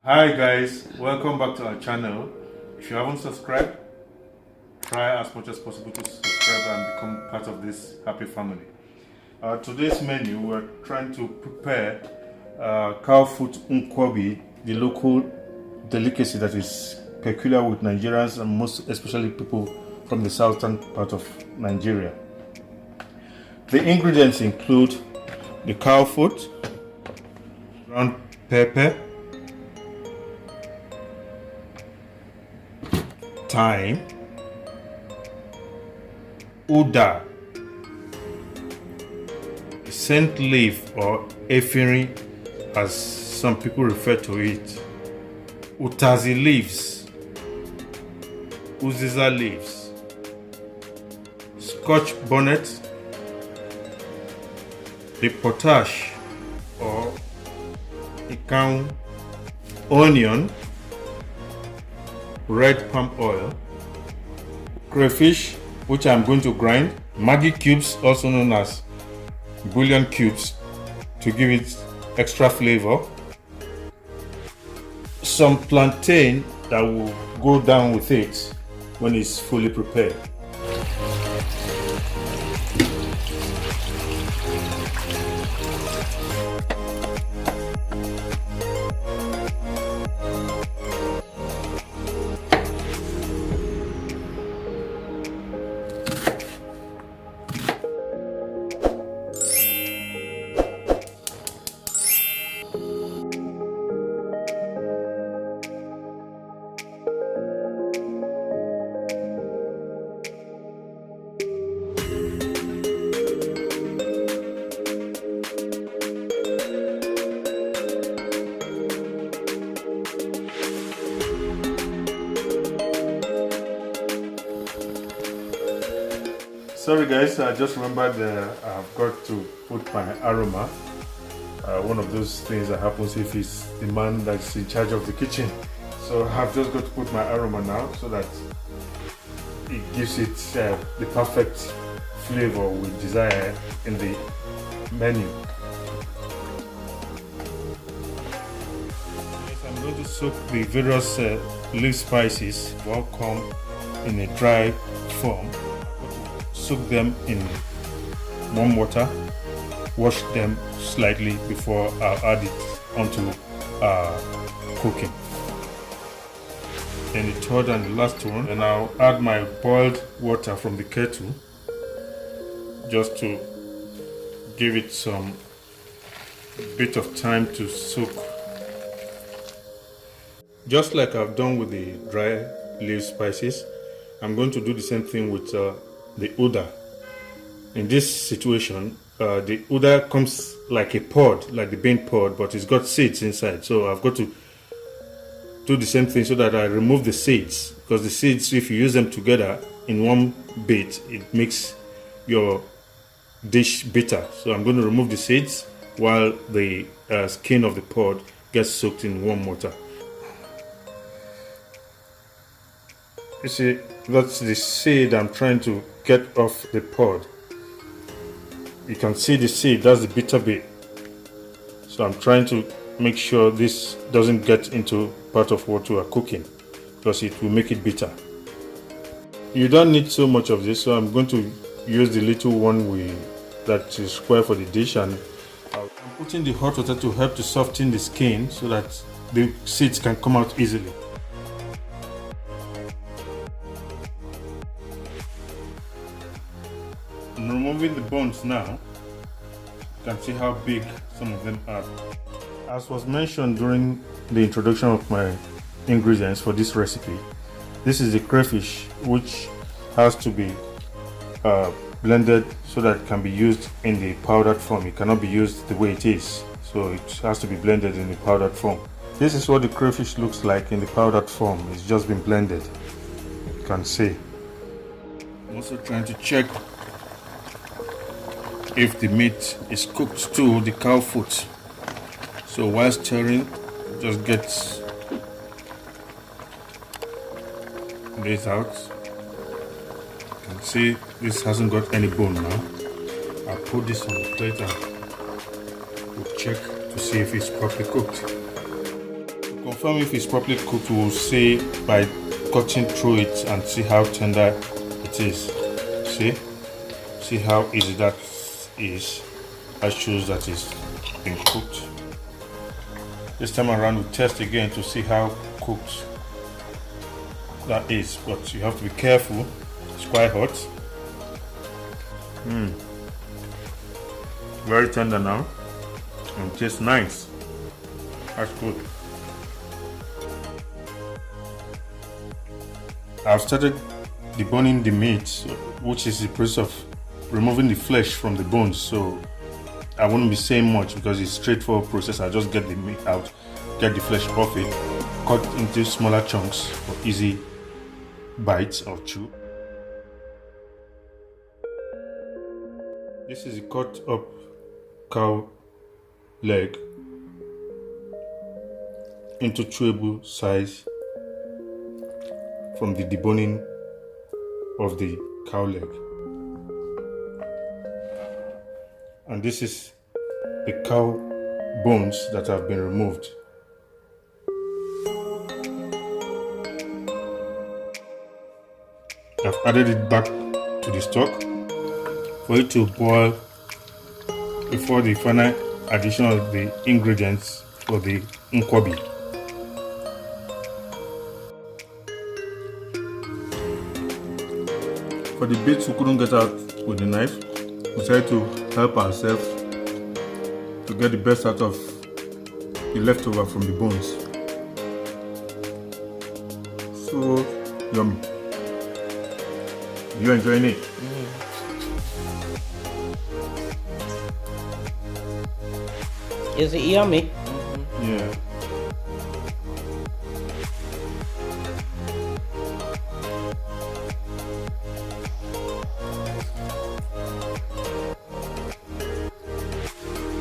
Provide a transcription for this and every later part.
Hi guys, welcome back to our channel. If you haven't subscribed, try as much as possible to subscribe and become part of this happy family. Today's menu, we're trying to prepare cow foot Nkwobi, the local delicacy that is peculiar with Nigerians and most especially people from the southern part of Nigeria. The ingredients include the cow foot, ground pepper, thyme, uda, scent leaf or efirin as some people refer to it, utazi leaves, uziza leaves, scotch bonnet, the potash or ikan, onion, red palm oil, crayfish, which I'm going to grind, Maggi cubes, also known as bouillon cubes, to give it extra flavor, some plantain that will go down with it when it's fully prepared. Sorry guys, I just remembered I've got to put my aroma. One of those things that happens if it's the man that's in charge of the kitchen. So I've just got to put my aroma now so that it gives it the perfect flavor we desire in the menu. I'm going to soak the various leaf spices while come in a dry form. Soak them in warm water, wash them slightly before I add it onto cooking. Then the third and the last one, and I'll add my boiled water from the kettle just to give it some bit of time to soak. Just like I've done with the dry leaf spices, I'm going to do the same thing with the uda. In this situation, the uda comes like a pod, like the bean pod, but it's got seeds inside. So I've got to do the same thing so that I remove the seeds, because the seeds, if you use them together in one bit, it makes your dish bitter. So I'm going to remove the seeds while the skin of the pod gets soaked in warm water. You see, that's the seed I'm trying to get off the pod. You can see the seed, that's the bitter bit. So I'm trying to make sure this doesn't get into part of what we are cooking, because it will make it bitter. You don't need so much of this, so I'm going to use the little one that is square for the dish, and I'm putting the hot water to help to soften the skin so that the seeds can come out easily. I'm removing the bones now. You can see how big some of them are. As was mentioned during the introduction of my ingredients for this recipe, this is the crayfish, which has to be blended so that it can be used in the powdered form. It cannot be used the way it is, so it has to be blended in the powdered form. This is what the crayfish looks like in the powdered form. It's just been blended. You can see. I'm also trying to check if the meat is cooked to the cow foot. So while stirring, just get this out. You can see this hasn't got any bone now. I'll put this on the plate and we'll check to see if it's properly cooked. To confirm if it's properly cooked, we'll see by cutting through it and see how tender it is. See how easy that is. That shows that it's been cooked. This time around we'll test again to see how cooked that is, but you have to be careful. It's quite hot. Very tender now and tastes nice. That's good. I've started deboning the meat, which is the process of removing the flesh from the bones, so I won't be saying much because it's a straightforward process. I just get the meat out, get the flesh off it, cut into smaller chunks for easy bites or chew. This is a cut up cow leg into chewable size from the deboning of the cow leg. And this is the cow bones that have been removed. I've added it back to the stock for it to boil before the final addition of the ingredients for the Nkwobi. For the bits who couldn't get out with the knife, we tried to help ourselves to get the best out of the leftover from the bones. So yummy. You enjoying it? Is it yummy? Yeah.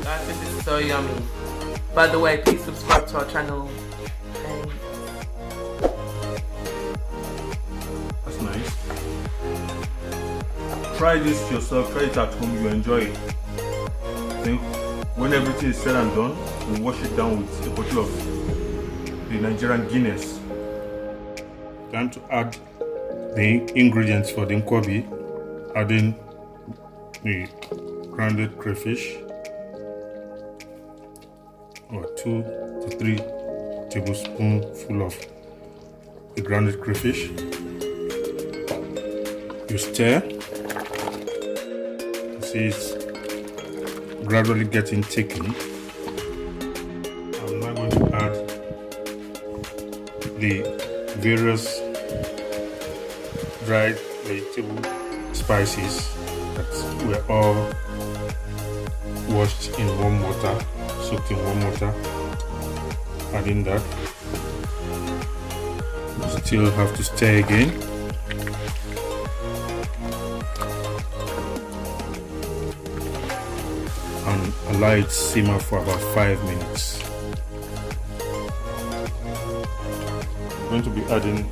Guys, this is so yummy. By the way, please subscribe to our channel. That's nice. Try this yourself, try it at home, you enjoy it. I think when everything is said and done, we'll wash it down with a bottle of the Nigerian Guinness. Time to add the ingredients for the Nkwobi. Adding the grounded crayfish, or 2 to 3 tablespoons full of the grounded crayfish. You stir. See it's gradually getting thickened. I'm now going to add the various dried vegetable spices that were all washed in warm water, soaked in warm water. Adding that. Still have to stir again. And allow it to simmer for about 5 minutes. I'm going to be adding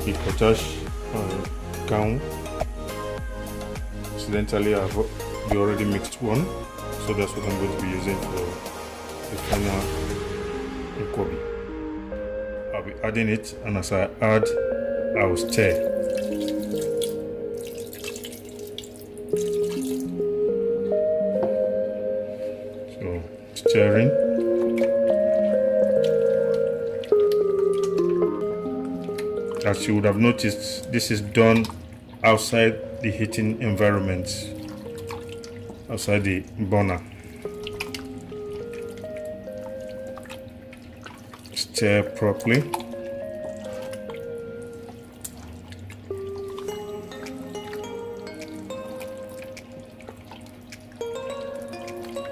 the potash gown. Incidentally, I've already mixed one, so that's what I'm going to be using for the final Nkwobi. I'll be adding it, and as I add, I will stir. So, stirring. As you would have noticed, this is done outside the heating environment, outside the burner. Stir properly.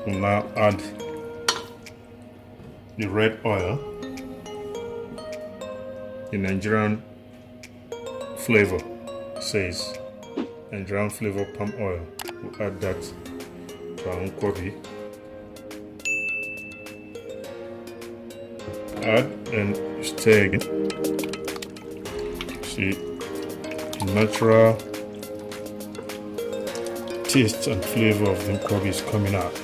We'll now add the red oil, the Nigerian flavor, says Nigerian flavor palm oil. We'll add that to our Nkwobi. Add and stir again. See, the natural taste and flavor of the Nkwobi is coming out.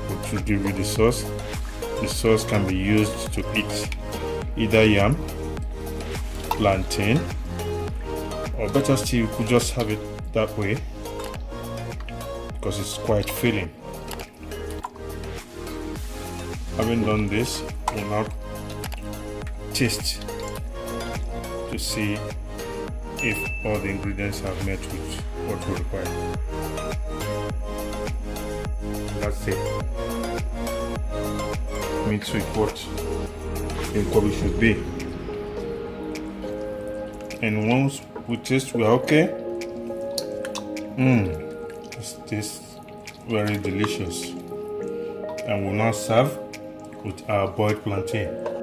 We'll That will give you the sauce. The sauce can be used to eat either yam, plantain, or better still, you could just have it that way because it's quite filling. Having done this, we'll now taste to see if all the ingredients have met with what we require. That's it. Mix with what Nkwobi should be. And once we taste we're okay, this tastes very delicious. And we'll now serve with our boiled plantain.